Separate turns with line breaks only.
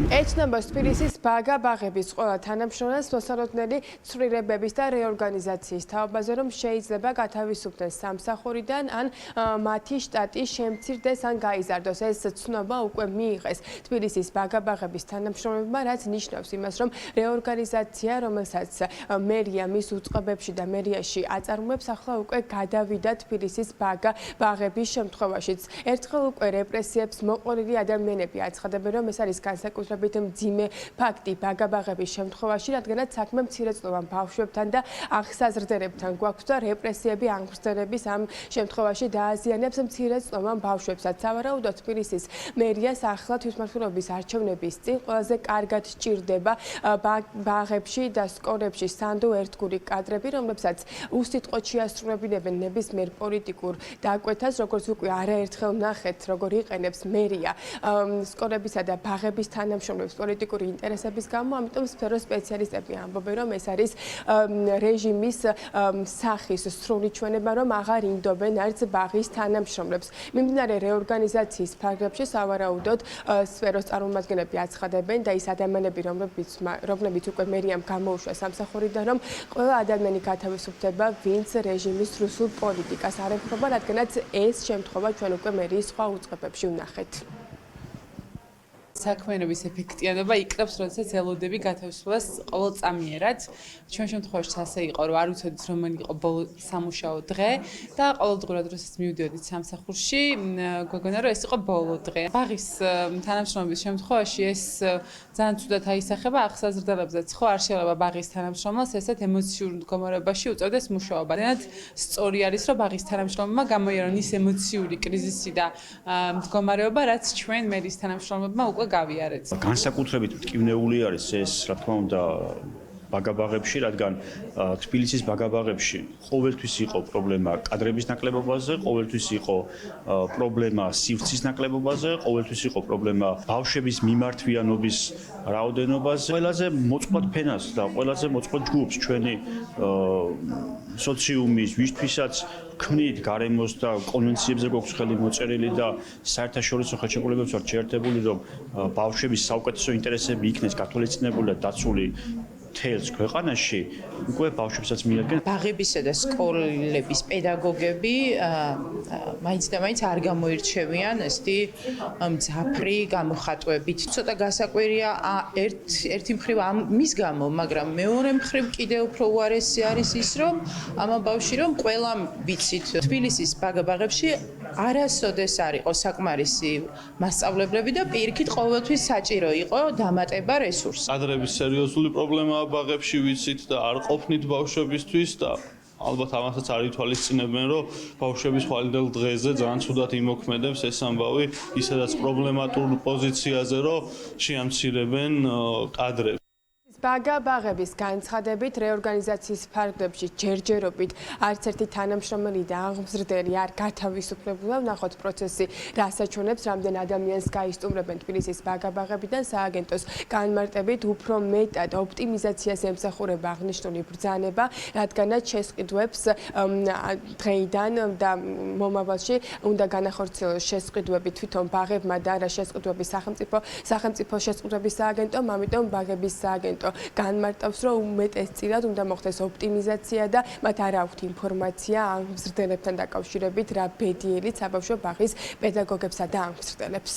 ეჩნებოს თბილისის ბაგა-ბაღების ყველა თანამშრომელს მოსალოდნელი ცვლილებების და რეორგანიზაციის თაობაზე, რომ შეიძლება გათავისუფლდეს სამსახურიდან ან მათი შტატი შემცირდეს ან გაიზარდოს. ეს ცნობა უკვე მიიღეს თბილისის ბაგა-ბაღების თანამშრომლებმა, რაც ნიშნავს იმას, რომ რეორგანიზაცია, რომელსაც მერია მის უწყებებში და მერიაში აწარმოებს, ახლა უკვე გადავიდა თბილისის ბაგა-ბაღების შემთხვევაშიც. ერთხელ უკვე რეპრესიებს მოყოლილი ადამიანები აცხადებენ, რომ ეს არის განსაკუთრებით მძიმე ფაქტი ბაგა-ბაღების შემთხვევაში, რადგანაც საქმე მცირეწლოვან ბავშვებთან და აღსაზრდელებთან გვაქვს და რეპრესიები აღგრძელების ამ შემთხვევაში დააზიანებს მცირეწლოვან ბავშვებსაც. სავარაუდოდ თბილისის მერიას ახლა თვითმმართველობის არჩევნების წინ ყველაზე კარგად სჭირდება ბაღებში და სკოლებში სანდო ერთგული კადრები, რომლებსაც უსიტყვოდ შეასრულებინებენ ნებისმიერ პოლიტიკურ დაკვეთას, როგორც უკვე არაერთხელ ნახეთ, როგორ იყენებს მერია სკოლებისა და ბაღების თანამშრომლებს პოლიტიკური ინტერესების გამო, ამიტომ სფეროს სპეციალისტები ამბობენ, რომ ეს არის რეჟიმის სახის სრული ჩვენება, რომ აღარ ინდობენ არც ბაღის თანამშრომლებს. მიმდინარე რეორგანიზაციის ფარგლებში სავარაუდოდ სფეროს წარმომადგენლები აცხადებენ და ის ადამიანები, რომლებიც უკვე მერიამ გამოუშვა სამსახურიდან, რომ ყველა ადამიანი გათავისუფლდება, ვინც რეჟიმის რუსულ პოლიტიკას არ ემხრობა, რადგანაც ეს შემთხვევა ჩვენ უკვე მერიის სხვა უწყებებში ვნახეთ.
საქმიანობის ეფექტიანობა იკლებს, როდესაც ელოდები გათავისუფლებას ყოველ წამიერად. ჩვენ შემთხვევაში ასე იყო, რომ არ ვიცოდით რომელი იყო ბოლო სამუშაო დღე და ყოველდღურად როდესაც მივდიოდით სამსახურში, გვეგონა რომ ეს იყო ბოლო დღე. ბაღის თანამშრომლობის შემთხვევაში ეს ძალიან ცუდად აისახება აღსაზრდელებზეც, ხო არ შეიძლება ბაღის თანამშრომელს ესეთ ემოციურ მდგომარეობაში უწევდეს მუშაობა. დანაც სწორი არის, რომ ბაღის თანამშრომლებმა გამოიარონ ის ემოციური კრიზისი და მდგომარეობა, რაც ჩვენ მერის თანამშრომლებმა უკვე გავიარეთ.
განსაკუთრებით მტკივნეული არის ეს, რა თქმა უნდა, ბაგა-ბაღებში, რადგან თბილისის ბაგა-ბაღებში ყოველთვის იყო პრობლემა კადრების ნაკლებობაზე, ყოველთვის იყო პრობლემა სივრცის ნაკლებობაზე, ყოველთვის იყო პრობლემა ბავშვების მიმართვიანობის რაოდენობაზე. ყველაზე მოწყვლად ფენას და ყველაზე მოწყვლად ჯგუფს ჩვენი სოციუმის, ვისთვისაც ქმნით გარემოს და კონვენციებზე გვაქვს ხელი მოწერილი და საერთაშორისო ხელშეკრულებებს ვართ შეერთებული, რომ ბავშვების საუკეთესო ინტერესები იქნეს გათვალისწინებული და დაცული მთელს ქვეყანაში, უკვე ბავშვებსაც მიადგენ.
ბაღებისა და სკოლების პედაგოგები მაინც და მაინც არ გამოირჩევიან ესეთი მძაფრი გამოხატვებით. ცოტა გასაკვირია ერთი მხრივ მის გამო, მაგრამ მეორე მხრივ კიდევ უფრო უარესი არის ის, რომ ამ ამბავში რომ ყველამ ვიცით თბილისის ბაგა-ბაღებში არასოდეს არ იყო საკმარისი მასწავლებლები და პირიქით ყოველთვის საჭირო იყო დამატება რესურსი.
კადრების სერიოზული პრობლემაა ბაღებში ვიცით და არ ყოფნით ბავშვებისთვის და ალბათ ამასაც არ ითვალისწინებენ, რომ ბავშვების ხვალინდელ დღეზე ძალიან ცუდად იმოქმედებს ეს ამბავი, ისედაც პრობლემატურ პოზიციაზე, რომ შეამცირებენ კადრებს.
ბაგა-ბაღების განცხადებით რეორგანიზაციის ფარგლებში ჯერჯერობით არც ერთი თანამშრომელი და აღმზრდელი არ გათავისუფლებულა. ვნახოთ პროცესი რასაჩვენებს, რამდენ ადამიანს გაისტუმრებენ თბილისის ბაგა-ბაღებიდან. სააგენტოს განმარტებით უფრო მეტად ოპტიმიზაციას ემსახურება აღნიშნული ბრძანება, რადგანაც შესყიდვებს დღეიდან და მომავალში უნდა განახორციელოს შესყიდვები თვითონ ბაღებმა და არა შესყიდვები სახელმწიფო შესყიდვების სააგენტომ, ამიტომ ბაღების სააგენტო განმარტავს, რომ უმეტესწილად უნდა მოხდეს ოპტიმიზაცია და მათ არ აქვთ ინფორმაცია აღმზრდელებთან დაკავშირებით, რა ბედიელით საბავშვო ბაღის პედაგოგებსა და აღმზრდელებს.